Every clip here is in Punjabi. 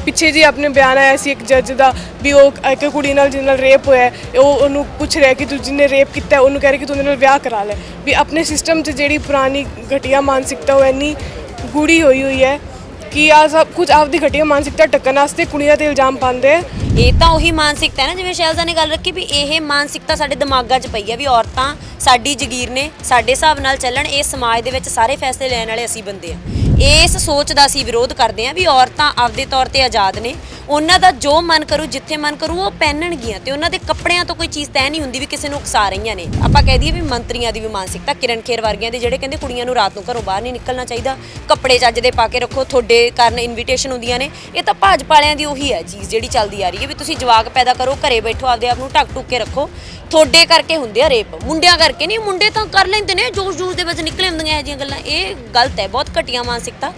ਪਿੱਛੇ ਜੀ ਆਪਣੇ ਬਿਆਨ ਆਇਆ ਸੀ ਇੱਕ ਜੱਜ ਦਾ ਵੀ ਉਹ ਇੱਕ ਕੁੜੀ ਨਾਲ ਜਿਹਦੇ ਨਾਲ ਰੇਪ ਹੋਇਆ ਉਹ ਉਹਨੂੰ ਪੁੱਛ ਰਿਹਾ ਕਿ ਤੂੰ ਜਿਹਨੇ ਰੇਪ ਕੀਤਾ ਉਹਨੂੰ ਕਹਿ ਰਿਹਾ ਕਿ ਤੂੰ ਉਹਦੇ ਨਾਲ ਵਿਆਹ ਕਰਾ ਲੈ। ਵੀ ਆਪਣੇ ਸਿਸਟਮ 'ਚ ਜਿਹੜੀ ਪੁਰਾਣੀ ਘਟੀਆ ਮਾਨਸਿਕਤਾ ਉਹ ਇੰਨੀ ਗੂੜੀ ਹੋਈ ਹੈ ਕਿ ਆ ਸਭ ਕੁਝ ਆਪਦੀ ਘਟੀਆ ਮਾਨਸਿਕਤਾ ਢੱਕਣ ਵਾਸਤੇ ਕੁੜੀਆਂ ਤੇ ਇਲਜ਼ਾਮ ਪਾਉਂਦੇ। ਇਹ ਤਾਂ ਉਹੀ ਮਾਨਸਿਕਤਾ ਹੈ ਨਾ, ਜਿਵੇਂ ਸ਼ੈਲਜ਼ਾ ਨੇ ਗੱਲ ਰੱਖੀ ਵੀ ਇਹ ਮਾਨਸਿਕਤਾ ਸਾਡੇ ਦਿਮਾਗਾਂ 'ਚ ਪਈ ਹੈ ਵੀ ਔਰਤਾਂ ਸਾਡੀ ਜਗੀਰ ਨੇ, ਸਾਡੇ ਹਿਸਾਬ ਨਾਲ ਚੱਲਣ। ਇਸ ਸਮਾਜ ਦੇ ਵਿੱਚ ਸਾਰੇ ਫੈਸਲੇ ਲੈਣ ਵਾਲੇ ਅਸੀਂ ਬੰਦੇ ਆ। ਇਸ ਸੋਚ ਦਾ ਅਸੀਂ ਵਿਰੋਧ ਕਰਦੇ ਹਾਂ ਵੀ ਔਰਤਾਂ ਆਪਦੇ ਤੌਰ ਤੇ ਆਜ਼ਾਦ ਨੇ, ਉਹਨਾਂ ਦਾ ਜੋ ਮਨ ਕਰੂ ਜਿੱਥੇ ਮਨ ਕਰੂ ਉਹ ਪਹਿਨਣਗੀਆਂ ਤੇ ਉਹਨਾਂ ਦੇ ਕੱਪੜਿਆਂ ਤੋਂ ਕੋਈ ਚੀਜ਼ ਤੈਅ ਨਹੀਂ ਹੁੰਦੀ ਵੀ ਕਿਸੇ ਨੂੰ ਉਕਸਾ ਰਹੀਆਂ ਨੇ। ਆਪਾਂ ਕਹਿ ਦਈਏ ਵੀ ਮੰਤਰੀਆਂ ਦੀ ਵੀ ਮਾਨਸਿਕਤਾ, ਕਿਰਨ ਖੇਰ ਵਰਗੀਆਂ ਦੇ ਜਿਹੜੇ ਕਹਿੰਦੇ ਕੁੜੀਆਂ ਨੂੰ ਰਾਤ ਨੂੰ ਘਰੋਂ ਬਾਹਰ ਨਹੀਂ ਨਿਕਲਣਾ ਚਾਹੀਦਾ, ਕੱਪੜੇ ਚੱਜ ਦੇ ਪਾ ਕੇ ਰੱਖੋ, ਤੁਹਾਡੇ ਕਾਰਨ ਇਨਵੀਟੇਸ਼ਨ ਹੁੰਦੀਆਂ ਨੇ। ਇਹ ਤਾਂ ਭਾਜਪਾ ਵਾਲਿਆਂ ਦੀ ਉਹੀ ਹੈ ਚੀਜ਼ ਜਿਹੜੀ ਚੱਲਦੀ ਆ ਰਹੀ ਹੈ ਵੀ ਤੁਸੀਂ ਜਵਾਕ ਪੈਦਾ ਕਰੋ, ਘਰੇ ਬੈਠੋ, ਆਪਦੇ ਆਪ ਨੂੰ ਢੱਕ ਕੇ ਰੱਖੋ। ਤੁਹਾਡੇ ਕਰਕੇ ਹੁੰਦੇ ਆ ਰੇਪ, ਮੁੰਡਿਆਂ ਕਰਕੇ ਨਹੀਂ। ਮੁੰਡੇ ਤਾਂ ਕਰ ਲੈਂਦੇ ਨੇ, ਜੋਸ਼ ਦੇ ਵਿੱਚ ਨਿਕਲੇ ਹੁੰਦੀਆਂ ਇਹ ਜਿਹੀਆਂ ਗੱਲਾਂ। ਇਹ गलत है, बहुत घटिया मानसिकता।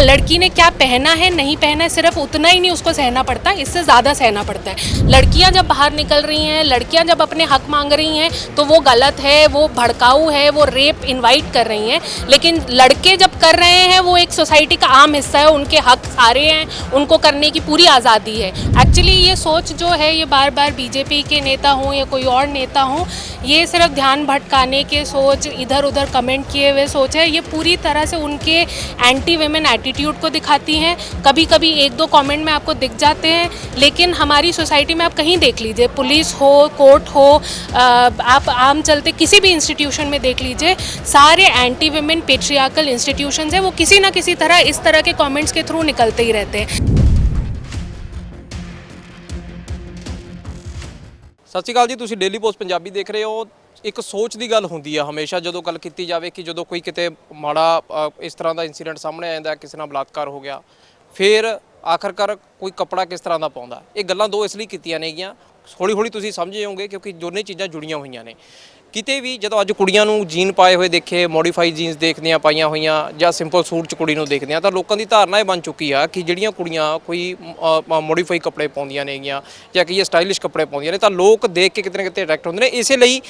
लड़की ने क्या पहना है नहीं पहना है सिर्फ उतना ही नहीं उसको सहना पड़ता है, इससे ज़्यादा सहना पड़ता है। लड़कियां जब बाहर निकल रही हैं, लड़कियां जब अपने हक मांग रही हैं तो वो गलत है, वो भड़काऊ है, वो रेप इनवाइट कर रही हैं। लेकिन लड़के जब कर रहे हैं वो एक सोसाइटी का आम हिस्सा है, उनके हक सारे हैं, उनको करने की पूरी आज़ादी है। एक्चुअली ये सोच जो है ये बार बार बीजेपी के नेता हों या कोई और नेता हों, ये सिर्फ ध्यान भटकाने के सोच, इधर उधर कमेंट किए हुए सोच है। ये पूरी तरह से उनके एंटी वेमेन एटीट्यूड को दिखाती हैं। कभी कभी एक दो कमेंट में आपको दिख जाते हैं, लेकिन हमारी सोसाइटी में आप कहीं देख लीजिए, पुलिस हो, कोर्ट हो, आप आम चलते किसी भी इंस्टीट्यूशन में देख लीजिए, सारे एंटी वेमेन पेट्रियार्कल इंस्टीट्यूशंस हैं, वो किसी ना किसी तरह इस तरह के कमेंट्स के थ्रू निकलते ही रहते हैं। ਸਤਿ ਸ਼੍ਰੀ ਅਕਾਲ ਜੀ, ਤੁਸੀਂ ਡੇਲੀ ਪੋਸਟ ਪੰਜਾਬੀ ਦੇਖ ਰਹੇ ਹੋ। ਇੱਕ ਸੋਚ ਦੀ ਗੱਲ ਹੁੰਦੀ ਹੈ ਹਮੇਸ਼ਾ ਜਦੋਂ ਗੱਲ ਕੀਤੀ ਜਾਵੇ ਕਿ ਜਦੋਂ ਕੋਈ ਕਿਤੇ ਮਾੜਾ ਇਸ ਤਰ੍ਹਾਂ ਦਾ ਇਨਸੀਡੈਂਟ ਸਾਹਮਣੇ ਆ ਜਾਂਦਾ, ਕਿਸੇ ਨਾਲ ਬਲਾਤਕਾਰ ਹੋ ਗਿਆ, ਫਿਰ ਆਖਰਕਾਰ ਕੋਈ ਕੱਪੜਾ ਕਿਸ ਤਰ੍ਹਾਂ ਦਾ ਪਾਉਂਦਾ। ਇਹ ਗੱਲਾਂ ਦੋ ਇਸ ਲਈ ਕੀਤੀਆਂ ਨੇਗੀਆਂ, ਹੌਲੀ ਹੌਲੀ ਤੁਸੀਂ ਸਮਝ ਜਾਓਗੇ ਕਿਉਂਕਿ ਦੋਨੇ ਚੀਜ਼ਾਂ ਜੁੜੀਆਂ ਹੋਈਆਂ ਨੇ। ਕਿਤੇ ਵੀ ਜਦੋਂ ਅੱਜ ਕੁੜੀਆਂ ਨੂੰ ਜੀਨ ਪਾਏ ਹੋਏ ਦੇਖੇ, ਮੋਡੀਫਾਈਡ ਜੀਨਸ ਦੇਖਦੇ ਆ ਪਾਈਆਂ ਹੋਈਆਂ, ਜਾਂ ਸਿੰਪਲ ਸੂਟ 'ਚ ਕੁੜੀ ਨੂੰ ਦੇਖਦੇ ਆ, ਤਾਂ ਲੋਕਾਂ ਦੀ ਧਾਰਨਾ ਇਹ ਬਣ ਚੁੱਕੀ ਆ ਕਿ ਜਿਹੜੀਆਂ ਕੁੜੀਆਂ ਕੋਈ ਮੋਡੀਫਾਈ ਕੱਪੜੇ ਪਾਉਂਦੀਆਂ ਨੇਗੀਆਂ ਜਾਂ ਕਈ ਸਟਾਈਲਿਸ਼ ਕੱਪੜੇ ਪਾਉਂਦੀਆਂ ਨੇ ਤਾਂ ਲੋਕ ਦੇਖ ਕੇ ਕਿਤੇ ਨਾ ਕਿਤੇ ਅਟਰੈਕਟ ਹੁੰਦੇ ਨੇ। ਇਸੇ ਲਈ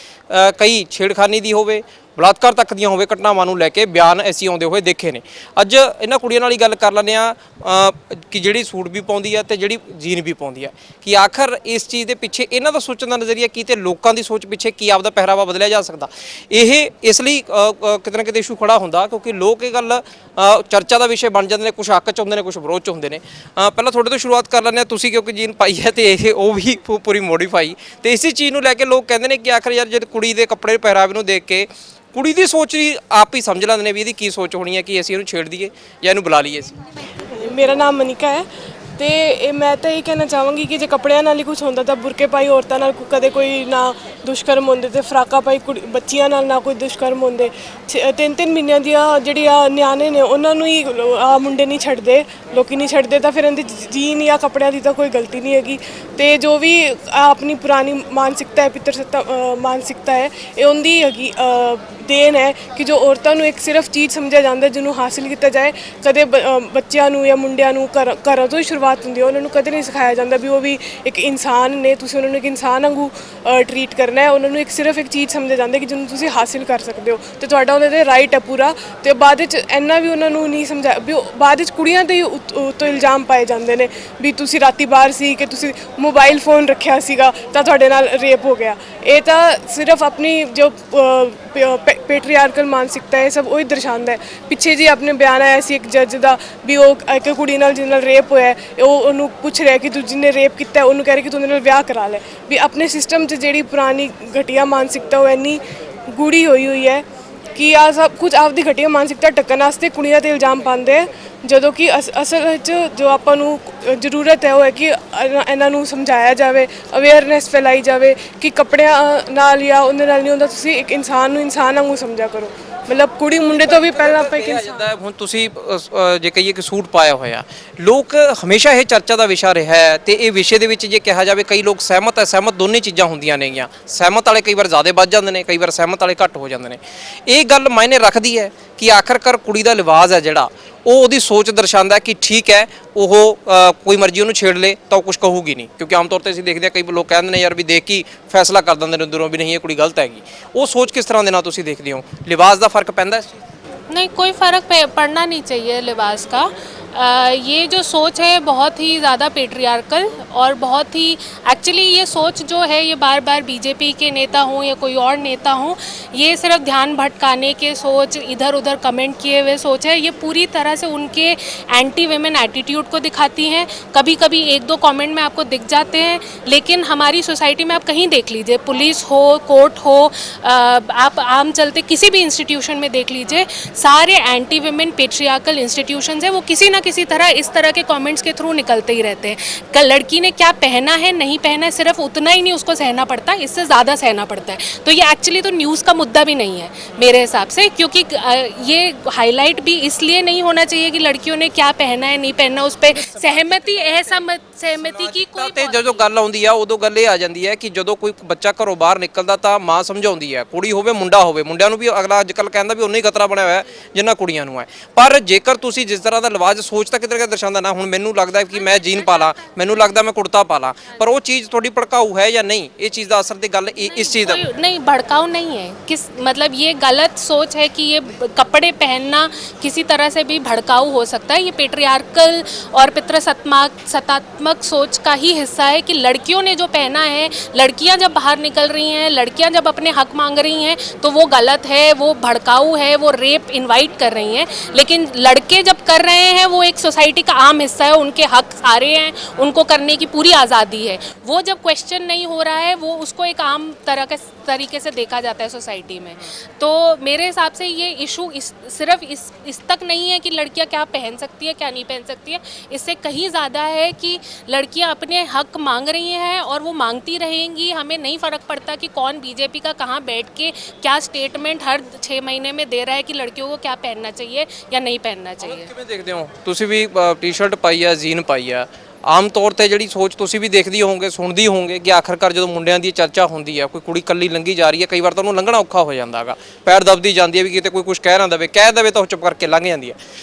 ਕਈ ਛੇੜਖਾਨੀ ਦੀ ਹੋਵੇ, ਬਲਾਤਕਾਰ ਤੱਕ ਦੀਆਂ ਹੋਵੇ ਘਟਨਾਵਾਂ ਨੂੰ ਲੈ ਕੇ ਬਿਆਨ ਐਸੀ ਆਉਂਦੇ ਹੋਏ ਦੇਖੇ ਨੇ। ਅੱਜ ਇਹਨਾਂ ਕੁੜੀਆਂ ਨਾਲ ਹੀ ਗੱਲ ਕਰ ਲੈਂਦੇ ਆ ਕਿ ਜਿਹੜੀ ਸੂਟ ਵੀ ਪਾਉਂਦੀ ਆ ਤੇ ਜਿਹੜੀ ਜੀਨ ਵੀ ਪਾਉਂਦੀ ਆ, ਕਿ ਆਖਰ ਇਸ ਚੀਜ਼ ਦੇ ਪਿੱਛੇ ਇਹਨਾਂ ਦਾ ਸੋਚਣ ਦਾ ਨਜ਼ਰੀਆ ਕੀ ਤੇ ਲੋਕਾਂ ਦੀ ਸੋਚ ਪਿੱਛੇ ਕੀ ਆਪਦਾ ਪਹਿਰਾਵਾ ਬਦਲਿਆ ਜਾ ਸਕਦਾ। ਇਹ ਇਸ ਲਈ ਕਿਤੇ ਨਾ ਕਿਤੇ ਇਸ਼ੂ ਖੜਾ ਹੁੰਦਾ ਕਿਉਂਕਿ ਲੋਕ ਇਹ ਗੱਲ ਚਰਚਾ ਦਾ ਵਿਸ਼ੇ ਬਣ ਜਾਂਦੇ ਨੇ, ਕੁਛ ਹੱਕ 'ਚ ਹੁੰਦੇ ਨੇ, ਕੁਛ ਵਿਰੋਧ 'ਚ ਹੁੰਦੇ ਨੇ। ਪਹਿਲਾਂ ਤੁਹਾਡੇ ਤੋਂ ਸ਼ੁਰੂਆਤ ਕਰ ਲੈਂਦੇ ਆ, ਤੁਸੀਂ ਕਿਉਂਕਿ ਜੀਨ ਪਾਈ ਹੈ ਤੇ ਇਹ ਉਹ ਵੀ ਪੂਰੀ ਮੋਡੀਫਾਈ, ਤੇ ਇਸੇ ਚੀਜ਼ ਨੂੰ ਲੈ ਕੇ ਲੋਕ ਕਹਿੰਦੇ ਨੇ ਕਿ ਆਖਰ ਯਾਰ ਜਦ ਕੁੜੀ ਦੇ ਕੱਪੜੇ ਪਹਿਰਾਵੇ ਨੂੰ ਦੇਖ ਕੇ ਕੁੜੀ ਦੀ ਸੋਚ ਹੀ ਆਪ ਹੀ ਸਮਝ ਲੈਂਦੇ ਨੇ ਵੀ ਇਹਦੀ ਕੀ ਸੋਚ ਹੋਣੀ ਹੈ ਕਿ ਅਸੀਂ ਇਹਨੂੰ ਛੇੜ ਦਈਏ ਜਾਂ ਇਹਨੂੰ ਬੁਲਾ ਲਈਏ। ਮੇਰਾ ਨਾਮ ਮਨਿਕਾ ਹੈ ਤੇ ਮੈਂ ਤਾਂ ਇਹ ਕਹਿਣਾ ਚਾਹਾਂਗੀ ਕਿ ਜੇ ਕੱਪੜਿਆਂ ਨਾਲ ਹੀ ਕੁਝ ਹੁੰਦਾ ਤਾਂ ਬੁਰਕੇ ਪਾਈ ਔਰਤਾਂ ਨਾਲ ਕਦੇ ਕੋਈ ਨਾ ਦੁਸ਼ਕਰਮ ਹੁੰਦੇ ਤੇ ਫਰਾਕਾਂ ਪਾਈ ਬੱਚੀਆਂ ਨਾਲ ਨਾ ਕੋਈ ਦੁਸ਼ਕਰਮ ਹੁੰਦੇ। 3-3 ਮਹੀਨਿਆਂ ਦੀਆਂ ਜਿਹੜੀਆਂ ਨਿਆਣੇ ਨੇ ਉਹਨਾਂ ਨੂੰ ਹੀ ਆ ਮੁੰਡੇ ਨਹੀਂ ਛੱਡਦੇ, ਲੋਕੀ ਨਹੀਂ ਛੱਡਦੇ, ਤਾਂ ਫਿਰ ਇਹਦੀ ਜੀਨ ਜਾਂ ਕੱਪੜਿਆਂ ਦੀ ਤਾਂ ਕੋਈ ਗਲਤੀ ਨਹੀਂ ਹੈਗੀ। ਤੇ ਜੋ ਵੀ ਆਪਣੀ ਪੁਰਾਣੀ ਮਾਨਸਿਕਤਾ ਹੈ, ਪਿੱਤਰ ਸੱਤਾ ਮਾਨਸਿਕਤਾ ਹੈ, ਇਹ ਉਹਦੀ ਹੈਗੀ ਦੇਣ ਹੈ ਕਿ ਜੋ ਔਰਤਾਂ ਨੂੰ ਇੱਕ ਸਿਰਫ ਚੀਜ਼ ਸਮਝਿਆ ਜਾਂਦਾ ਜਿਹਨੂੰ ਹਾਸਿਲ ਕੀਤਾ ਜਾਏ। ਕਦੇ ਬੱਚਿਆਂ ਨੂੰ ਜਾਂ ਮੁੰਡਿਆਂ ਨੂੰ ਘਰਾਂ ਤੋਂ ਹੀ ਸ਼ੁਰੂਆਤ ਹੁੰਦੀ ਹੈ, ਉਹਨਾਂ ਨੂੰ ਕਦੇ ਨਹੀਂ ਸਿਖਾਇਆ ਜਾਂਦਾ ਵੀ ਉਹ ਵੀ ਇੱਕ ਇਨਸਾਨ ਨੇ, ਤੁਸੀਂ ਉਹਨਾਂ ਨੂੰ ਇੱਕ ਇਨਸਾਨ ਵਾਂਗੂ ਟਰੀਟ ਕਰਨਾ ਹੈ। ਉਹਨਾਂ ਨੂੰ ਸਿਰਫ ਇੱਕ ਚੀਜ਼ ਸਮਝਿਆ ਜਾਂਦਾ ਕਿ ਜਿਹਨੂੰ ਤੁਸੀਂ ਹਾਸਿਲ ਕਰ ਸਕਦੇ ਹੋ ਤੇ ਤੁਹਾਡਾ ਉਹਦੇ 'ਤੇ ਰਾਈਟ ਹੈ ਪੂਰਾ। ਤੇ ਬਾਅਦ ਵਿੱਚ ਇੰਨਾ ਵੀ ਉਹਨਾਂ ਨੂੰ ਨਹੀਂ ਸਮਝਾਇਆ ਵੀ ਬਾਅਦ ਵਿੱਚ ਕੁੜੀਆਂ 'ਤੇ ਹੀ ਉੱਤੋਂ ਇਲਜ਼ਾਮ ਪਾਏ ਜਾਂਦੇ ਨੇ ਵੀ ਤੁਸੀਂ ਰਾਤੀ ਬਾਹਰ ਸੀ, ਕਿ ਤੁਸੀਂ ਮੋਬਾਈਲ ਫੋਨ ਰੱਖਿਆ ਸੀਗਾ ਤਾਂ ਤੁਹਾਡੇ ਨਾਲ ਰੇਪ ਹੋ ਗਿਆ। ਇਹ ਤਾਂ ਸਿਰਫ ਆਪਣੀ ਜੋ पेट्रियार्कल मानसिकता है सब वही दर्शाता है। पिछे जी अपने बयान आया सी एक जज का भी वो एक कुड़ी नाल जिहदे नाल रेप होया वो पुछ रहा कि तू जिन्हें रेप किया उन्होंने कह रहे कि तू उहदे नाल विआह करा ले। भी अपने सिस्टम च जिहड़ी पुरानी घटिया मानसिकता वो इन्नी गूढ़ी हुई है कि आ सब कुछ आपदी घटिया मानसिकता ढक्कण वास्ते कुड़ियां ते इल्जाम पाते हैं, ਜਦੋਂ ਕਿ ਅਸਲ ਵਿੱਚ ਜੋ ਆਪਾਂ ਨੂੰ ਜ਼ਰੂਰਤ ਹੈ ਉਹ ਹੈ ਕਿ ਇਹਨਾਂ ਨੂੰ ਸਮਝਾਇਆ ਜਾਵੇ, ਅਵੇਅਰਨੈਸ ਫੈਲਾਈ ਜਾਵੇ ਕਿ ਕੱਪੜਿਆਂ ਨਾਲ ਜਾਂ ਉਹਦੇ ਨਾਲ ਨਹੀਂ ਹੁੰਦਾ, ਤੁਸੀਂ ਇੱਕ ਇਨਸਾਨ ਨੂੰ ਇਨਸਾਨ ਵਾਂਗੂ ਸਮਝਿਆ ਕਰੋ। ਮਤਲਬ ਕੁੜੀ ਮੁੰਡੇ ਤੋਂ ਵੀ ਪਹਿਲਾਂ ਆਪਾਂ ਇੱਕ ਇਨਸਾਨ। ਹੁਣ ਤੁਸੀਂ ਜੇ ਕਹੀਏ ਕਿ ਸੂਟ ਪਾਇਆ ਹੋਇਆ, ਲੋਕ ਹਮੇਸ਼ਾ ਇਹ ਚਰਚਾ ਦਾ ਵਿਸ਼ਾ ਰਿਹਾ ਹੈ ਤੇ ਇਹ ਵਿਸ਼ੇ ਦੇ ਵਿੱਚ ਜੇ ਕਿਹਾ ਜਾਵੇ ਕਈ ਲੋਕ ਸਹਿਮਤ ਹੈ, ਸਹਿਮਤ ਦੋਨੇ ਚੀਜ਼ਾਂ ਹੁੰਦੀਆਂ ਨੇਗੀਆਂ। ਸਹਿਮਤ ਵਾਲੇ ਕਈ ਵਾਰ ਜ਼ਿਆਦਾ ਵੱਧ ਜਾਂਦੇ ਨੇ, ਕਈ ਵਾਰ ਸਹਿਮਤ ਵਾਲੇ ਘੱਟ ਹੋ ਜਾਂਦੇ ਨੇ। ਇਹ ਗੱਲ ਮਾਇਨੇ ਰੱਖਦੀ ਹੈ ਕਿ ਆਖਰਕਾਰ ਕੁੜੀ ਦਾ ਲਿਬਾਸ ਹੈ ਜਿਹੜਾ ਉਹ ਉਹਦੀ ਸੋਚ ਦਰਸਾਉਂਦਾ ਕਿ ਠੀਕ ਹੈ ਉਹ ਕੋਈ ਮਰਜ਼ੀ ਉਹਨੂੰ ਛੇੜ ਲੇ ਤਾਂ ਉਹ ਕੁਝ ਕਹੂਗੀ ਨਹੀਂ, ਕਿਉਂਕਿ ਆਮ ਤੌਰ ਤੇ ਅਸੀਂ ਦੇਖਦੇ ਹਾਂ ਕਈ ਲੋਕ ਕਹਿੰਦੇ ਨੇ ਯਾਰ ਵੀ ਦੇਖ ਕੇ ਫੈਸਲਾ ਕਰ ਦਿੰਦੇ ਨੇ ਅੰਦਰੋਂ ਵੀ ਨਹੀਂ ਇਹ ਕੁੜੀ ਗਲਤ ਹੈਗੀ। ਉਹ ਸੋਚ ਕਿਸ ਤਰ੍ਹਾਂ ਦੇ ਨਾਲ ਤੁਸੀਂ ਦੇਖਦੇ ਹੋ? ਲਿਬਾਸ ਦਾ ਫਰਕ ਪੈਂਦਾ ਇਸ ਚੀਜ਼? नहीं, कोई फ़र्क पड़ना नहीं चाहिए लिबास का। ये जो सोच है बहुत ही ज़्यादा पेट्रियार्कल और बहुत ही एक्चुअली ये सोच जो है ये बार बार बीजेपी के नेता हों या कोई और नेता हों, ये सिर्फ ध्यान भटकाने के सोच, इधर उधर कमेंट किए हुए सोच है। ये पूरी तरह से उनके एंटी वेमेन एटीट्यूड को दिखाती हैं। कभी कभी एक दो कमेंट में आपको दिख जाते हैं, लेकिन हमारी सोसाइटी में आप कहीं देख लीजिए, पुलिस हो, कोर्ट हो, आप आम चलते किसी भी इंस्टीट्यूशन में देख लीजिए, सारे एंटी वेमेन पेट्रियार्कल इंस्टीट्यूशंस हैं, वो किसी ना किसी तरह इस तरह के कमेंट्स के थ्रू निकलते ही रहते हैं। लड़की ने क्या पहना है नहीं पहना है सिर्फ उतना ही नहीं उसको सहना पड़ता, इससे ज़्यादा सहना पड़ता है। तो ये एक्चुअली तो न्यूज़ का मुद्दा भी नहीं है मेरे हिसाब से, क्योंकि ये हाईलाइट भी इसलिए नहीं होना चाहिए कि लड़कियों ने क्या पहना है नहीं पहनना, उस पर सहमति सहमति की कोई ਤੇ ਜਦੋਂ ਗੱਲ ਆਉਂਦੀ ਆ ਉਦੋਂ ਗੱਲ ਇਹ ਆ ਜਾਂਦੀ ਹੈ ਕਿ ਜਦੋਂ ਕੋਈ ਬੱਚਾ ਘਰੋਂ ਬਾਹਰ ਨਿਕਲਦਾ ਤਾਂ ਮਾਂ ਸਮਝਾਉਂਦੀ ਹੈ, ਕੁੜੀ ਹੋਵੇ ਮੁੰਡਾ ਹੋਵੇ, ਮੁੰਡਿਆਂ ਨੂੰ ਵੀ ਅਗਲਾ ਅੱਜ ਕੱਲ੍ਹ ਕਹਿੰਦਾ ਵੀ ਉਨਾ ਹੀ ਖਤਰਾ ਬਣਿਆ ਹੋਇਆ ਹੈ ਜਿੰਨਾ ਕੁੜੀਆਂ ਨੂੰ ਹੈ। ਪਰ ਜੇਕਰ ਤੁਸੀਂ ਜਿਸ ਤਰ੍ਹਾਂ ਦਾ ਲਿਵਾਜ਼ ਸੋਚ ਤਾਂ ਕਿਤੇ ਦਰਸਾਉਂਦਾ ਨਾ, ਹੁਣ ਮੈਨੂੰ ਲੱਗਦਾ ਕਿ ਮੈਂ ਜੀਨ ਪਾ ਲਾਂ, ਮੈਨੂੰ ਲੱਗਦਾ ਮੈਂ ਕੁੜਤਾ ਪਾ ਲਾਂ, ਪਰ ਉਹ ਚੀਜ਼ ਤੁਹਾਡੀ ਭੜਕਾਊ ਹੈ ਜਾਂ नहीं, ये चीज़ का असर की गल इस चीज़ का नहीं, भड़काऊ नहीं है, किस मतलब ये गलत सोच है कि ये कपड़े पहनना किसी तरह से भी भड़काऊ हो सकता है। ये पेट्रियार्कल और पितृसत्तात्मक सोच का ही हिस्सा है कि लड़कियों ने जो पहना है, लड़कियां जब बाहर निकल रही हैं, लड़कियां जब अपने हक मांग रही हैं तो वो गलत है, वो भड़काऊ है, वो रेप इनवाइट कर रही हैं। लेकिन लड़के जब कर रहे हैं वो एक सोसाइटी का आम हिस्सा है, उनके हक सारे हैं, उनको करने की पूरी आज़ादी है। वो जब क्वेश्चन नहीं हो रहा है वो उसको एक आम तरह के तरीके से देखा जाता है सोसाइटी में। तो मेरे हिसाब से ये इशू सिर्फ इस तक नहीं है कि लड़कियां क्या पहन सकती है क्या नहीं पहन सकती है, इससे कहीं ज़्यादा है कि लड़कियां अपने हक मांग रही हैं और वो मांगती रहेंगी। हमें नहीं फ़र्क पड़ता कि कौन बीजेपी का कहाँ बैठ के क्या स्टेटमेंट हर 6 महीने में दे रहा है कि लड़कियों को क्या पहनना चाहिए या नहीं पहनना चाहिए। ਕਿਵੇਂ ਦੇਖਦੇ ਹੋ ਤੁਸੀਂ ਵੀ ਟੀ-ਸ਼ਰਟ ਪਾਈ ਆ, ਜੀਨ ਪਾਈ ਆ, ਆਮ ਤੌਰ ਤੇ ਜਿਹੜੀ ਸੋਚ ਤੁਸੀਂ ਵੀ ਦੇਖਦੀ ਹੋਵੋਗੇ, ਸੁਣਦੀ ਹੋਵੋਗੇ ਕਿ ਆਖਰਕਾਰ ਜਦੋਂ ਮੁੰਡਿਆਂ ਦੀ ਚਰਚਾ ਹੁੰਦੀ ਆ, ਕੋਈ ਕੁੜੀ ਕੱਲੀ ਲੰਘੀ ਜਾ ਰਹੀ ਹੈ, ਕਈ ਵਾਰ ਤਾਂ ਉਹਨੂੰ ਲੰਘਣਾ ਔਖਾ ਹੋ ਜਾਂਦਾ ਹੈਗਾ, ਪੈਰ ਦਬਦੀ ਜਾਂਦੀ ਹੈ ਵੀ ਕਿਤੇ ਕੋਈ ਕੁਝ ਕਹਿ ਨਾ ਦੇਵੇ, ਕਹਿ ਦੇਵੇ ਤਾਂ ਉਹ ਚੁੱਪ ਕਰਕੇ ਲੰਘ ਜਾਂਦੀ ਹੈ।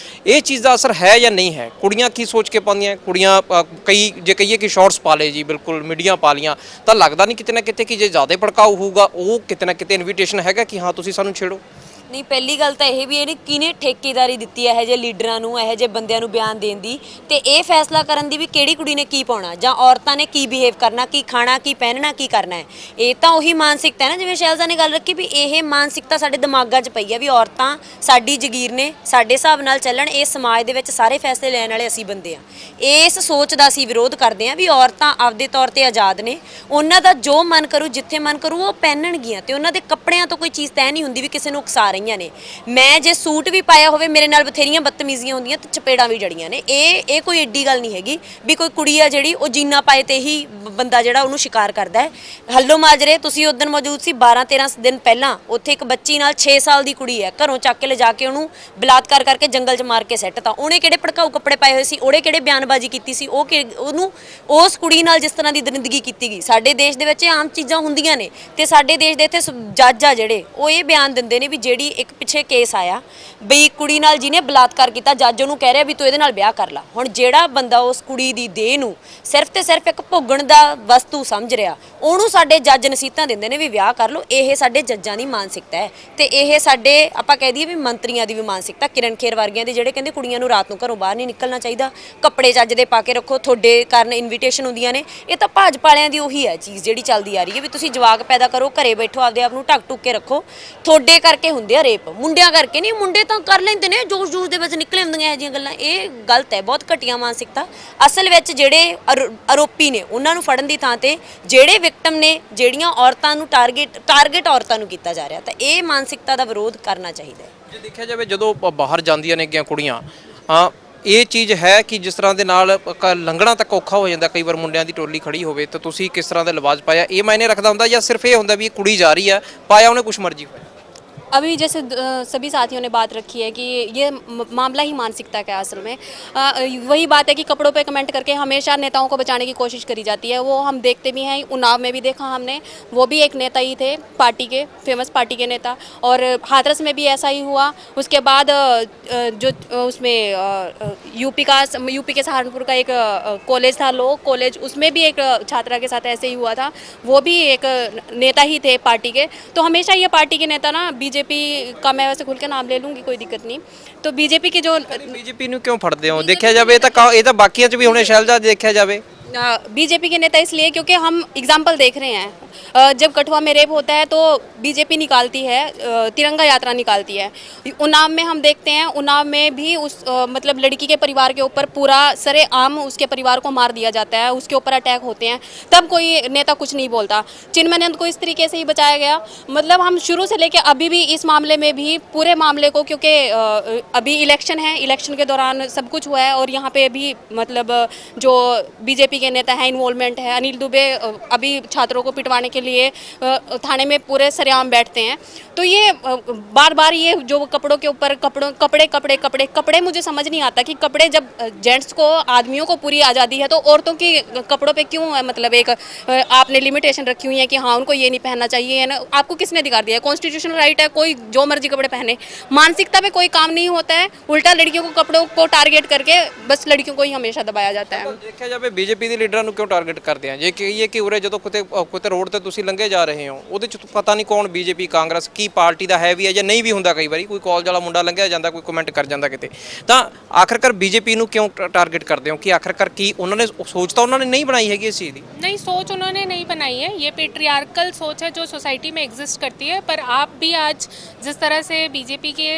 ਇਹ ਚੀਜ਼ ਦਾ ਅਸਰ ਹੈ ਜਾਂ ਨਹੀਂ ਹੈ? ਕੁੜੀਆਂ ਕੀ ਸੋਚ ਕੇ ਪਾਉਂਦੀਆਂ? ਕੁੜੀਆਂ ਕਈ ਜੇ ਕਹੀਏ ਕਿ ਸ਼ਾਰਟਸ ਪਾ ਲਏ ਜੀ, ਬਿਲਕੁਲ ਮੀਡੀਆ ਪਾ ਲੀਆਂ, ਤਾਂ ਲੱਗਦਾ ਨਹੀਂ ਕਿਤੇ ਨਾ ਕਿਤੇ ਕਿ ਜੇ ਜ਼ਿਆਦਾ ਭੜਕਾਊ ਹੋਊਗਾ ਉਹ ਕਿਤੇ ਨਾ ਕਿਤੇ ਇਨਵੀਟੇਸ਼ਨ ਹੈਗਾ ਕਿ ਹਾਂ ਤੁਸੀਂ ਸਾਨੂੰ ਛੇੜੋ? ਨਹੀਂ, ਪਹਿਲੀ ਗੱਲ ਤਾਂ ਇਹ ਵੀ ਇਹਨੇ ਕਿਹਨੇ ਠੇਕੇਦਾਰੀ ਦਿੱਤੀ ਹੈ ਇਹੋ ਜਿਹੇ ਲੀਡਰਾਂ ਨੂੰ, ਇਹੋ ਜਿਹੇ ਬੰਦਿਆਂ ਨੂੰ ਬਿਆਨ ਦੇਣ ਦੀ, ਤੇ ਇਹ ਫੈਸਲਾ ਕਰਨ ਦੀ ਵੀ ਕਿਹੜੀ ਕੁੜੀ ਨੇ ਕੀ ਪਾਉਣਾ ਜਾਂ ਔਰਤਾਂ ਨੇ ਕੀ ਬਿਹੇਵ ਕਰਨਾ, ਕੀ ਖਾਣਾ, ਕੀ ਪਹਿਨਣਾ, ਕੀ ਕਰਨਾ ਹੈ। ਇਹ ਤਾਂ ਉਹੀ ਮਾਨਸਿਕਤਾ ਹੈ ਨਾ, ਜਿਵੇਂ ਸ਼ੈਲਜ਼ਾ ਨੇ ਗੱਲ ਰੱਖੀ ਵੀ ਇਹ ਮਾਨਸਿਕਤਾ ਸਾਡੇ ਦਿਮਾਗਾਂ 'ਚ ਪਈ ਹੈ ਵੀ ਔਰਤਾਂ ਸਾਡੀ ਜਗੀਰ ਨੇ, ਸਾਡੇ ਹਿਸਾਬ ਨਾਲ ਚੱਲਣ, ਇਸ ਸਮਾਜ ਦੇ ਵਿੱਚ ਸਾਰੇ ਫੈਸਲੇ ਲੈਣ ਵਾਲੇ ਅਸੀਂ ਬੰਦੇ ਆ। ਇਸ ਸੋਚ ਦਾ ਅਸੀਂ ਵਿਰੋਧ ਕਰਦੇ ਹਾਂ ਵੀ ਔਰਤਾਂ ਆਪਦੇ ਤੌਰ ਤੇ ਆਜ਼ਾਦ ਨੇ, ਉਹਨਾਂ ਦਾ ਜੋ ਮਨ ਕਰੂ, ਜਿੱਥੇ ਮਨ ਕਰੂ ਉਹ ਪਹਿਨਣਗੀਆਂ, ਤੇ ਉਹਨਾਂ ਦੇ ਕੱਪੜਿਆਂ ਤੋਂ ਕੋਈ ਚੀਜ਼ ਤੈਅ ਨਹੀਂ ਹੁੰਦੀ ਵੀ ਕਿਸੇ ਨੂੰ ਉਕਸਾ ਰਹੀਆਂ ਨੇ। ਮੈਂ ਜੇ ਸੂਟ ਵੀ ਪਾਇਆ ਹੋਵੇ, ਮੇਰੇ ਨਾਲ ਬਥੇਰੀਆਂ ਬਦਤਮੀਜ਼ੀਆਂ ਹੁੰਦੀਆਂ ਤੇ ਚਪੇੜਾਂ ਵੀ ਜੜੀਆਂ ਨੇ। ਇਹ ਕੋਈ ਏਡੀ ਗੱਲ ਨਹੀਂ ਹੈਗੀ ਵੀ ਕੋਈ ਕੁੜੀ ਆ ਜਿਹੜੀ ਉਹ ਜੀਨਾ ਪਾਏ ਤੇ ਹੀ ਬੰਦਾ ਜਿਹੜਾ ਉਹਨੂੰ ਸ਼ਿਕਾਰ ਕਰਦਾ ਹੈ। ਹੱਲੋ ਮਾਜਰੇ ਤੁਸੀਂ ਉਦੋਂ ਮੌਜੂਦ ਸੀ 12-13 ਦਿਨ ਪਹਿਲਾਂ, ਉੱਥੇ ਇੱਕ ਬੱਚੀ ਨਾਲ 6 ਸਾਲ ਦੀ ਕੁੜੀ ਹੈ, ਘਰੋਂ ਚੱਕ ਕੇ ਲਿਜਾ ਕੇ ਉਹਨੂੰ ਬਲਾਤਕਾਰ ਕਰਕੇ ਜੰਗਲ 'ਚ ਮਾਰ ਕੇ ਸੱਟਤਾ। ਉਹਨੇ ਕਿਹੜੇ ਭੜਕਾਊ ਕੱਪੜੇ ਪਾਏ ਹੋਏ ਸੀ, ਉਹਨੇ ਕਿਹੜੇ ਬਿਆਨਬਾਜ਼ੀ ਕੀਤੀ ਸੀ, ਉਹਨੂੰ ਉਸ ਕੁੜੀ ਨਾਲ ਜਿਸ ਤਰ੍ਹਾਂ ਦੀ ਦਰਿੰਦਗੀ ਕੀਤੀ ਗਈ। ਸਾਡੇ ਦੇਸ਼ ਦੇ ਵਿੱਚ ਇਹ ਆਮ ਚੀਜ਼ਾਂ ਹੁੰਦੀਆਂ ਨੇ, ਤੇ ਸਾਡੇ ਦੇਸ਼ ਦੇ ਇੱਥੇ ਜੱਜ ਆ ਜਿਹੜੇ ਉਹ ਇਹ ਬਿਆਨ ਦਿੰਦੇ ਨੇ ਵੀ ਜਿਹੜੀ ਇੱਕ ਪਿੱਛੇ ਕੇਸ ਆਇਆ ਬਈ ਕੁੜੀ ਨਾਲ ਜਿਹਨੇ ਬਲਾਤਕਾਰ ਕੀਤਾ, ਜੱਜ ਉਹਨੂੰ ਕਹਿ ਰਿਹਾ ਵੀ ਤੂੰ ਇਹਦੇ ਨਾਲ ਵਿਆਹ ਕਰ ਲਾ। ਹੁਣ ਜਿਹੜਾ ਬੰਦਾ ਉਸ ਕੁੜੀ ਦੀ ਦੇਹ ਨੂੰ ਸਿਰਫ ਤੇ ਸਿਰਫ ਇੱਕ ਭੋਗਣ ਦਾ ਵਸਤੂ ਸਮਝ ਰਿਹਾ, ਉਹਨੂੰ ਸਾਡੇ ਜੱਜ ਨਸੀਹਤਾਂ ਦਿੰਦੇ ਨੇ ਵੀ ਵਿਆਹ ਕਰ ਲਓ। ਇਹ ਸਾਡੇ ਜੱਜਾਂ ਦੀ ਮਾਨਸਿਕਤਾ ਹੈ, ਤੇ ਇਹ ਸਾਡੇ ਆਪਾਂ ਕਹਿ ਦਈਏ ਵੀ ਮੰਤਰੀਆਂ ਦੀ ਵੀ ਮਾਨਸਿਕਤਾ, ਕਿਰਨ ਖੇਰ ਵਰਗਿਆਂ ਦੀ, ਜਿਹੜੇ ਕਹਿੰਦੇ ਕੁੜੀਆਂ ਨੂੰ ਰਾਤ ਨੂੰ ਘਰੋਂ ਬਾਹਰ ਨਹੀਂ ਨਿਕਲਣਾ ਚਾਹੀਦਾ, ਕੱਪੜੇ ਚੱਜ ਦੇ ਪਾ ਕੇ ਰੱਖੋ, ਤੁਹਾਡੇ ਕਾਰਨ ਇਨਵੀਟੇਸ਼ਨ ਹੁੰਦੀਆਂ ਨੇ। ਇਹ ਤਾਂ ਭਾਜਪਾ ਵਾਲਿਆਂ ਦੀ ਉਹੀ ਹੈ ਚੀਜ਼ ਜਿਹੜੀ ਚੱਲਦੀ ਆ ਰਹੀ ਹੈ ਵੀ ਤੁਸੀਂ ਜਵਾਕ ਪੈਦਾ ਕਰੋ, ਘਰੇ ਬੈਠੋ, ਆਪਦੇ ਆਪ ਨੂੰ ਢੱਕ ਢੁੱਕ ਕੇ ਰੱਖੋ, ਤੁਹਾਡੇ ਕਰਕੇ ਹੁੰਦੇ ਆ ਰੇਪ, ਮੁੰਡਿਆਂ ਕਰਕੇ ਨਹੀਂ। ਮੁੰਡੇ ਤਾਂ ਕਰ ਲੈਂਦੇ ਨੇ, ਜੋਸ਼ ਦੇ ਵਿੱਚ ਨਿਕਲੇ ਹੁੰਦੀਆਂ ਇਹੋ ਜਿਹੀਆਂ ਗੱਲਾਂ। ਇਹ ਗਲਤ ਹੈ, ਬਹੁਤ ਘਟੀਆ ਮਾਨਸਿਕਤਾ। ਅਸਲ ਵਿੱਚ ਜਿਹੜੇ ਆਰੋਪੀ ਨੇ ਉਹਨਾਂ ਨੂੰ ਫੜਨ ਦੀ ਥਾਂ ਤੇ ਜਿਹੜੇ ਵਿਕਟਮ ਨੇ, ਜਿਹੜੀਆਂ ਔਰਤਾਂ ਨੂੰ ਟਾਰਗੇਟ ਔਰਤਾਂ ਨੂੰ ਕੀਤਾ ਜਾ ਰਿਹਾ, ਤਾਂ ਇਹ ਮਾਨਸਿਕਤਾ ਦਾ ਵਿਰੋਧ ਕਰਨਾ ਚਾਹੀਦਾ ਹੈ। ਜੇ ਦੇਖਿਆ ਜਾਵੇ ਜਦੋਂ ਬਾਹਰ ਜਾਂਦੀਆਂ ਨੇ ਕੁੜੀਆਂ, ਇਹ ਚੀਜ਼ ਹੈ ਕਿ ਜਿਸ ਤਰ੍ਹਾਂ ਦੇ ਨਾਲ ਲੰਘਣਾ ਤੱਕ ਔਖਾ ਹੋ ਜਾਂਦਾ, ਕਈ ਵਾਰ ਮੁੰਡਿਆਂ ਦੀ ਟੋਲੀ ਖੜੀ ਹੋਵੇ ਤਾਂ ਤੁਸੀਂ ਕਿਸ ਤਰ੍ਹਾਂ ਦਾ ਲਿਵਾਜ਼ ਪਾਇਆ, ਇਹ ਮਾਇਨੇ ਰੱਖਦਾ ਹੁੰਦਾ ਜਾਂ ਸਿਰਫ ਇਹ ਹੁੰਦਾ ਵੀ ਇਹ ਕੁੜੀ ਜਾ ਰਹੀ ਹੈ, ਪਾਇਆ ਉਹਨੇ ਕੁਛ ਮਰਜ਼ੀ ਹੋਇਆ? अभी जैसे सभी साथियों ने बात रखी है कि ये मामला ही मानसिकता का है असल में। वही बात है कि कपड़ों पे कमेंट करके हमेशा नेताओं को बचाने की कोशिश करी जाती है। वो हम देखते भी हैं, उन्नाव में भी देखा हमने, वो भी एक नेता ही थे पार्टी के, फेमस पार्टी के नेता, और हाथरस में भी ऐसा ही हुआ। उसके बाद जो उसमें यूपी के सहारनपुर का एक कॉलेज था, लो कॉलेज, उसमें भी एक छात्रा के साथ ऐसे ही हुआ था। वो भी एक नेता ही थे पार्टी के। तो हमेशा ये पार्टी के नेता ना बीजेपी बीजेपी का मैं वैसे खुल के नाम ले लूँगी, कोई दिक्कत नहीं। तो बीजेपी की जो ਬੀਜੇਪੀ ਨੂੰ ਕਿਉਂ ਫੜਦੇ ਹੋ? ਦੇਖਿਆ ਜਾਵੇ ਇਹ ਤਾਂ ਬਾਕੀਆਂ 'ਚ ਵੀ ਹੁਣੇ ਸ਼ੈਲਜਾ ਦੇਖਿਆ ਜਾਵੇ। बीजेपी के नेता इसलिए क्योंकि हम एग्जाम्पल देख रहे हैं, जब कठुआ में रेप होता है तो बीजेपी निकालती है, तिरंगा यात्रा निकालती है। उन्नाव में हम देखते हैं, उन्नाव में भी उस मतलब लड़की के परिवार के ऊपर पूरा सरेआम उसके परिवार को मार दिया जाता है, उसके ऊपर अटैक होते हैं, तब कोई नेता कुछ नहीं बोलता। चिन्मयानंद को इस तरीके से ही बचाया गया। मतलब हम शुरू से लेके अभी भी इस मामले में भी पूरे मामले को, क्योंकि अभी इलेक्शन है, इलेक्शन के दौरान सब कुछ हुआ है और यहाँ पे भी मतलब जो बीजेपी के नेता हैं इन्वॉल्वमेंट है। अनिल दुबे अभी छात्रों को पिटवाने के लिए थाने में पूरे सरेआम बैठते हैं। तो ये बार बार ये जो कपड़ों के ऊपर कपड़े कपड़े कपड़े कपड़े मुझे समझ नहीं आता कि कपड़े, जब जेंट्स को, आदमियों को पूरी आज़ादी है तो औरतों की कपड़ों पे क्यों मतलब एक आपने लिमिटेशन रखी हुई है कि हाँ उनको ये नहीं पहनना चाहिए है ना। आपको किसने अधिकार दिया है? कॉन्स्टिट्यूशनल राइट है, कोई जो मर्जी कपड़े पहने। मानसिकता पे कोई काम नहीं होता है, उल्टा लड़कियों को कपड़ों को टारगेट करके बस लड़कियों को ही हमेशा दबाया जाता है। ਦੇਖਿਆ ਜਾਵੇ ਬੀਜੇਪੀ ਦੇ ਲੀਡਰਾਂ ਨੂੰ ਕਿਉਂ ਟਾਰਗੇਟ ਕਰਦੇ ਆ? ਜੇ ਕਹੀਏ ਕਿ ਉਰੇ ਜਦੋਂ ਕਿਤੇ ਰੋਡ ਤੇ ਤੁਸੀਂ ਲੰਘੇ ਜਾ ਰਹੇ ਹੋ, ਉਹਦੇ ਚ ਪਤਾ ਨਹੀਂ ਕੌਣ ਬੀਜੇਪੀ ਕਾਂਗਰਸ ਕੀ ਪਾਰਟੀ ਦਾ ਹੈ ਵੀ ਹੈ ਜਾਂ ਨਹੀਂ ਵੀ ਹੁੰਦਾ। ਕਈ ਵਾਰੀ ਕੋਈ ਕਾਲਜ ਵਾਲਾ ਮੁੰਡਾ ਲੰਘਿਆ ਜਾਂਦਾ, ਕੋਈ ਕਮੈਂਟ ਕਰ ਜਾਂਦਾ ਕਿਤੇ, ਤਾਂ ਆਖਰਕਾਰ ਬੀਜੇਪੀ ਨੂੰ ਕਿਉਂ टारगेट करते हो कि आखिरकार की उन्होंने सोच तो उन्होंने नहीं बनाई हैगी इस चीज़ की? नहीं, सोच उन्होंने नहीं बनाई है। ये पेट्रियार्कल सोच है जो सोसाइटी में एग्जिस्ट करती है। पर आप भी आज जिस तरह से बीजेपी के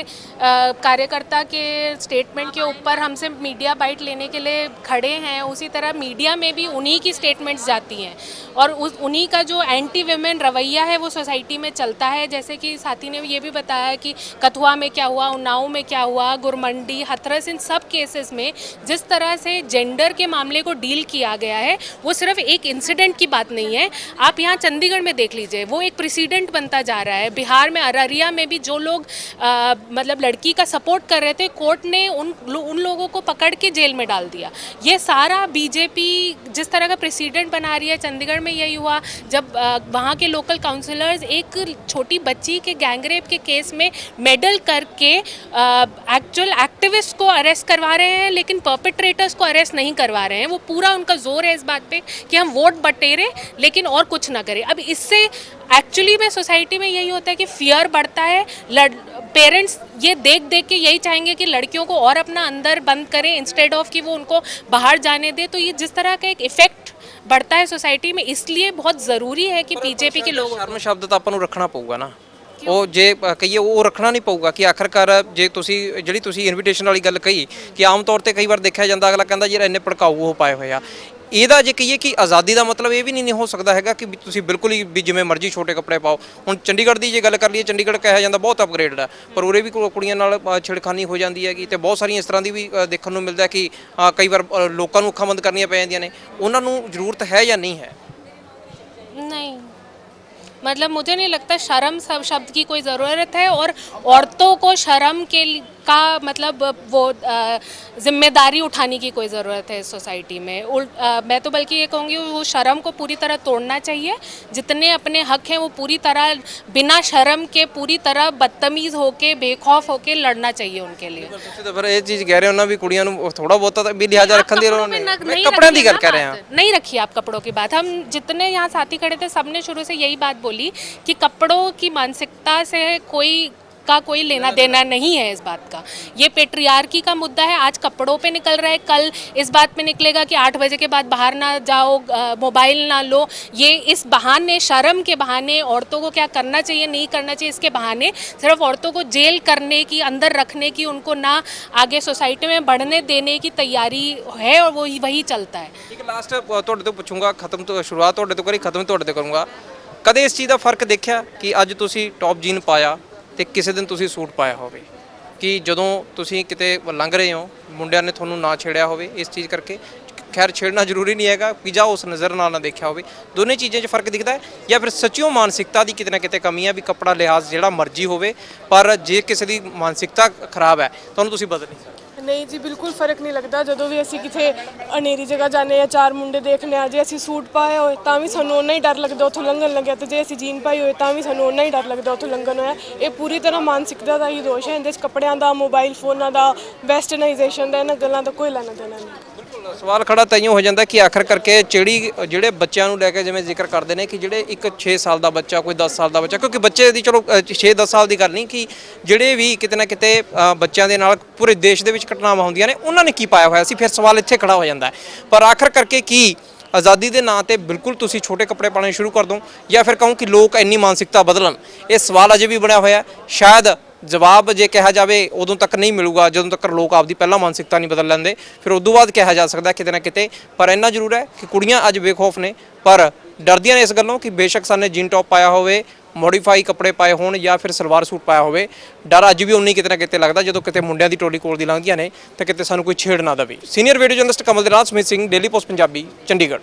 कार्यकर्ता के स्टेटमेंट के ऊपर हमसे मीडिया बाइट लेने के लिए खड़े हैं, उसी तरह मीडिया में भी उन्हीं की स्टेटमेंट्स जाती हैं और उन्हीं का जो एंटी वुमेन रवैया है वो सोसाइटी में चलता है। जैसे कि साथी ने ये भी बताया कि कथुआ में क्या हुआ, उन्नाव में क्या हुआ, गुरमंडी, हथरस, इन सब केसेस में जिस तरह से जेंडर के मामले को डील किया गया है वो सिर्फ एक इंसिडेंट की बात नहीं है। आप यहाँ चंडीगढ़ में देख लीजिए, वो एक प्रेसिडेंट बनता जा रहा है। बिहार में अररिया में भी जो लोग मतलब लड़की का सपोर्ट कर रहे थे, कोर्ट ने उन लोगों को पकड़ के जेल में डाल दिया। ये सारा बीजेपी जिस तरह का प्रेसिडेंट बना रही है। चंडीगढ़ में यही हुआ जब वहाँ के लोकल काउंसलर्स एक छोटी बच्ची के गैंगरेप के केस में मेडल करके एक्चुअल एक्टिविस्ट को अरेस्ट करवा रहे हैं, लेकिन परपेट्रेटर्स को अरेस्ट नहीं करवा रहे हैं। वो पूरा उनका जोर है इस बात पे कि हम वोट बटेरें लेकिन और कुछ ना करें। अब इससे एक्चुअली में सोसाइटी में यही होता है कि फियर बढ़ता है। पेरेंट्स ये देख देख के यही चाहेंगे कि लड़कियों को और अपना अंदर बंद करें इंस्टेड ऑफ कि वो उनको बाहर जाने दे। तो ये जिस तरह का एक इफेक्ट बढ़ता है सोसाइटी में, इसलिए बहुत ज़रूरी है कि बीजेपी के लोग ਸ਼ਰਮ ਸ਼ਬਦ ਤਾਂ ਆਪਾਂ ਨੂੰ ਰੱਖਣਾ ਪਊਗਾ ਨਾ। ਉਹ ਜੇ ਕਹੀਏ ਉਹ ਰੱਖਣਾ ਨਹੀਂ ਪਊਗਾ ਕਿ ਆਖਰਕਾਰ ਜੇ ਤੁਸੀਂ ਜਿਹੜੀ ਤੁਸੀਂ ਇਨਵੀਟੇਸ਼ਨ ਵਾਲੀ ਗੱਲ ਕਹੀ ਕਿ ਆਮ ਤੌਰ ਤੇ ਕਈ ਵਾਰ ਦੇਖਿਆ ਜਾਂਦਾ ਅਗਲਾ ਕਹਿੰਦਾ ਯਾਰ ਇੰਨੇ ਭੜਕਾਊ ਉਹ ਪਾਏ ਹੋਏ ਆ। ਇਹਦਾ ਜੇ ਕਹੀਏ ਕਿ ਆਜ਼ਾਦੀ ਦਾ ਮਤਲਬ ਇਹ ਵੀ ਨਹੀਂ ਹੋ ਸਕਦਾ ਹੈਗਾ ਕਿ ਤੁਸੀਂ ਬਿਲਕੁਲ ਹੀ ਵੀ ਜਿਵੇਂ ਮਰਜ਼ੀ ਛੋਟੇ ਕੱਪੜੇ ਪਾਓ। ਹੁਣ ਚੰਡੀਗੜ੍ਹ ਦੀ ਜੇ ਗੱਲ ਕਰ ਲਈਏ, ਚੰਡੀਗੜ੍ਹ ਕਿਹਾ ਜਾਂਦਾ ਬਹੁਤ ਅਪਗ੍ਰੇਡਡ ਹੈ, ਪਰ ਉਰੇ ਵੀ ਕੁੜੀਆਂ ਨਾਲ ਛਿੜਖਾਨੀ ਹੋ ਜਾਂਦੀ ਹੈਗੀ ਤੇ ਬਹੁਤ ਸਾਰੀਆਂ ਇਸ ਤਰ੍ਹਾਂ ਦੀ ਵੀ ਦੇਖਣ ਨੂੰ ਮਿਲਦਾ ਕਿ ਕਈ ਵਾਰ ਲੋਕਾਂ ਨੂੰ ਅੱਖਾਂ ਬੰਦ ਕਰਨੀਆਂ ਪੈ ਜਾਂਦੀਆਂ ਨੇ। ਉਹਨਾਂ ਨੂੰ ਜ਼ਰੂਰਤ ਹੈ ਜਾਂ ਨਹੀਂ ਹੈ? नहीं, मतलब मुझे नहीं लगता शर्म शब्द की कोई ज़रूरत है। और औरतों को शर्म का मतलब वो जिम्मेदारी उठाने की कोई ज़रूरत है इस सोसाइटी में। मैं तो बल्कि ये कहूँगी वो शर्म को पूरी तरह तोड़ना चाहिए। जितने अपने हक हैं वो पूरी तरह बिना शर्म के पूरी तरह बदतमीज़ होके बेखौफ होके लड़ना चाहिए उनके लिए। ਤੁਸੀਂ ਤਾਂ ਫਿਰ ਇਹ ਚੀਜ਼ ਕਹਿ ਰਹੇ ਹੋ ਨਾ ਵੀ ਕੁੜੀਆਂ ਨੂੰ ਥੋੜਾ ਬਹੁਤਾ ਤਾਂ ਵੀ ਲਿਹਾਜ਼ਾ ਰੱਖਣ ਦੀ ਲੋੜ ਨਹੀਂ। ਕੱਪੜਿਆਂ ਦੀ ਗੱਲ ਕਰ ਰਹੇ ਹਾਂ। नहीं रखी आप कपड़ों की बात। हम जितने यहाँ साथी खड़े थे सबने शुरू से यही बात बोली कि कपड़ों की मानसिकता से कोई लेना देना नहीं है इस बात का। ये पेट्रियार्की का मुद्दा है। आज कपड़ों पे निकल रहा है, कल इस बात पे निकलेगा कि 8 बजे के बाद बाहर ना जाओ, मोबाइल ना लो। ये इस बहाने, शर्म के बहाने, औरतों को क्या करना चाहिए नहीं करना चाहिए इसके बहाने सिर्फ औरतों को जेल करने की, अंदर रखने की, उनको ना आगे सोसाइटी में बढ़ने देने की तैयारी है और वही चलता है। ठीक है, लास्ट ਤੁਹਾਡੇ ਤੋਂ ਪੁੱਛੂੰਗਾ, ਖਤਮ ਤੋਂ ਸ਼ੁਰੂਆਤ ਤੁਹਾਡੇ ਤੋਂ ਕਰੀ, ਖਤਮ ਤੁਹਾਡੇ ਤੋਂ ਕਰੂੰਗਾ। ਕਦੇ ਇਸ ਚੀਜ਼ ਦਾ ਫਰਕ ਦੇਖਿਆ ਕਿ ਅੱਜ ਤੁਸੀਂ ਟੌਪ ਜੀਨ ਪਾਇਆ ਤੇ ਕਿਸੇ ਦਿਨ ਤੁਸੀਂ ਸੂਟ ਪਾਇਆ ਹੋਵੇ, ਕਿ ਜਦੋਂ ਤੁਸੀਂ ਕਿਤੇ ਲੰਘ ਰਹੇ ਹੋ ਮੁੰਡਿਆਂ ਨੇ ਤੁਹਾਨੂੰ ਨਾ ਛੇੜਿਆ ਹੋਵੇ ਇਸ ਚੀਜ਼ ਕਰਕੇ? ਖੈਰ ਛੇੜਨਾ ਜ਼ਰੂਰੀ ਨਹੀਂ ਹੈਗਾ ਕਿ ਜਾਂ ਉਸ ਨਜ਼ਰ ਨਾਲ ਨਾ ਦੇਖਿਆ ਹੋਵੇ। ਦੋਨੇ ਚੀਜ਼ਾਂ 'ਚ ਫਰਕ ਦਿਖਦਾ ਹੈ ਜਾਂ ਫਿਰ ਸੱਚੀਓ ਮਾਨਸਿਕਤਾ ਦੀ ਕਿਤੇ ਨਾ ਕਿਤੇ ਕਮੀ ਹੈ ਵੀ ਕੱਪੜਾ ਲਿਹਾਜ਼ ਜਿਹੜਾ ਮਰਜ਼ੀ ਹੋਵੇ, ਪਰ ਜੇ ਕਿਸੇ ਦੀ ਮਾਨਸਿਕਤਾ ਖਰਾਬ ਹੈ ਤੁਹਾਨੂੰ ਤੁਸੀਂ ਬਦਲ ਨਹੀਂ ਸਕਦੇ? ਨਹੀਂ ਜੀ, ਬਿਲਕੁਲ ਫਰਕ ਨਹੀਂ ਲੱਗਦਾ। ਜਦੋਂ ਵੀ ਅਸੀਂ ਕਿਤੇ ਹਨੇਰੀ ਜਗ੍ਹਾ ਜਾਂਦੇ ਆ, 4 ਮੁੰਡੇ ਦੇਖਦੇ ਆ, ਜੇ ਅਸੀਂ ਸੂਟ ਪਾਏ ਹੋਏ ਤਾਂ ਵੀ ਸਾਨੂੰ ਓਨਾ ਹੀ ਡਰ ਲੱਗਦਾ ਉੱਥੋਂ ਲੰਘਣ ਲੱਗਿਆ, ਤੇ ਜੇ ਅਸੀਂ ਜੀਨ ਪਾਈ ਹੋਏ ਤਾਂ ਵੀ ਸਾਨੂੰ ਓਨਾ ਹੀ ਡਰ ਲੱਗਦਾ ਉੱਥੋਂ ਲੰਘਣ ਹੋਇਆ। ਇਹ ਪੂਰੀ ਤਰ੍ਹਾਂ ਮਾਨਸਿਕਤਾ ਦਾ ਹੀ ਦੋਸ਼ ਹੈ। ਇਹਦੇ 'ਚ ਕੱਪੜਿਆਂ ਦਾ, ਮੋਬਾਈਲ ਫੋਨਾਂ ਦਾ, ਵੈਸਟਰਨਾਈਜੇਸ਼ਨ ਦਾ, ਇਹਨਾਂ ਗੱਲਾਂ ਦਾ ਕੋਈ ਲੈਣਾ ਦੇਣਾ ਨਹੀਂ। ਸਵਾਲ ਖੜਾ ਤਾਂ ਇਉਂ ਹੋ ਜਾਂਦਾ ਕਿ ਆਖਰ ਕਰਕੇ ਜਿਹੜੇ ਬੱਚਿਆਂ ਨੂੰ ਲੈ ਕੇ ਜਿਵੇਂ ਜ਼ਿਕਰ ਕਰਦੇ ਨੇ ਕਿ ਜਿਹੜੇ ਇੱਕ 6 ਸਾਲ ਦਾ ਬੱਚਾ, ਕੋਈ 10 ਸਾਲ ਦਾ ਬੱਚਾ, ਕਿਉਂਕਿ ਬੱਚੇ ਦੀ ਚਲੋ 6-10 ਸਾਲ ਦੀ ਗੱਲ ਨਹੀਂ, ਕਿ ਜਿਹੜੇ ਵੀ ਕਿਤੇ ਨਾ ਕਿਤੇ ਬੱਚਿਆਂ ਦੇ ਨਾਲ ਪੂਰੇ ਦੇਸ਼ ਦੇ ਵਿੱਚ ਘਟਨਾਵਾਂ ਹੁੰਦੀਆਂ ਨੇ, ਉਹਨਾਂ ਨੇ ਕੀ ਪਾਇਆ ਹੋਇਆ ਸੀ, ਫਿਰ ਸਵਾਲ ਇੱਥੇ ਖੜਾ ਹੋ ਜਾਂਦਾ ਹੈ। ਪਰ ਆਖਰ ਕਰਕੇ ਕੀ ਆਜ਼ਾਦੀ ਦੇ ਨਾਂ ਤੇ ਬਿਲਕੁਲ ਤੁਸੀਂ ਛੋਟੇ ਕੱਪੜੇ ਪਾਉਣੇ ਸ਼ੁਰੂ ਕਰ ਦਿਓ, ਜਾਂ ਫਿਰ ਕਹੋ ਕਿ ਲੋਕ ਇੰਨੀ ਮਾਨਸਿਕਤਾ ਬਦਲਣ? ਇਹ ਸਵਾਲ ਅਜੇ ਵੀ ਬਣਿਆ ਹੋਇਆ। ਸ਼ਾਇਦ ਜਵਾਬ ਜੇ ਕਿਹਾ ਜਾਵੇ ਉਦੋਂ ਤੱਕ ਨਹੀਂ ਮਿਲੂਗਾ ਜਦੋਂ ਤੱਕ ਲੋਕ ਆਪਦੀ ਪਹਿਲਾਂ ਮਾਨਸਿਕਤਾ ਨਹੀਂ ਬਦਲ ਲੈਂਦੇ, ਫਿਰ ਉਦੋਂ ਬਾਅਦ ਕਿਹਾ ਜਾ ਸਕਦਾ ਕਿਤੇ ਨਾ ਕਿਤੇ। ਪਰ ਇੰਨਾ ਜ਼ਰੂਰ ਹੈ ਕਿ ਕੁੜੀਆਂ ਅੱਜ ਬੇਖੌਫ ਨੇ, ਪਰ ਡਰਦੀਆਂ ਨੇ ਇਸ ਗੱਲੋਂ ਕਿ ਬੇਸ਼ੱਕ ਸਾਨੇ ਜੀਨ ਟੌਪ ਪਾਇਆ ਹੋਵੇ, ਮੋਡੀਫਾਈ ਕੱਪੜੇ ਪਾਏ ਹੋਣ, ਜਾਂ ਫਿਰ ਸਲਵਾਰ ਸੂਟ ਪਾਇਆ ਹੋਵੇ, ਡਰ ਅੱਜ ਵੀ ਉਨੀ ਕਿਤੇ ਨਾ ਕਿਤੇ ਲੱਗਦਾ ਜਦੋਂ ਕਿਤੇ ਮੁੰਡਿਆਂ ਦੀ ਟੋਲੀ ਕੋਲ ਦੀ ਲੰਘਦੀਆਂ ਨੇ ਤਾਂ ਕਿਤੇ ਸਾਨੂੰ ਕੋਈ ਛੇੜ ਨਾ ਦੇਵੇ। ਸੀਨੀਅਰ ਵੀਡੀਓ ਜਰਨਲਿਸਟ ਕਮਲ ਦੇ ਨਾਲ ਸਮਿਤ ਸਿੰਘ, ਡੇਲੀ ਪੋਸਟ ਪੰਜਾਬੀ, ਚੰਡੀਗੜ੍ਹ।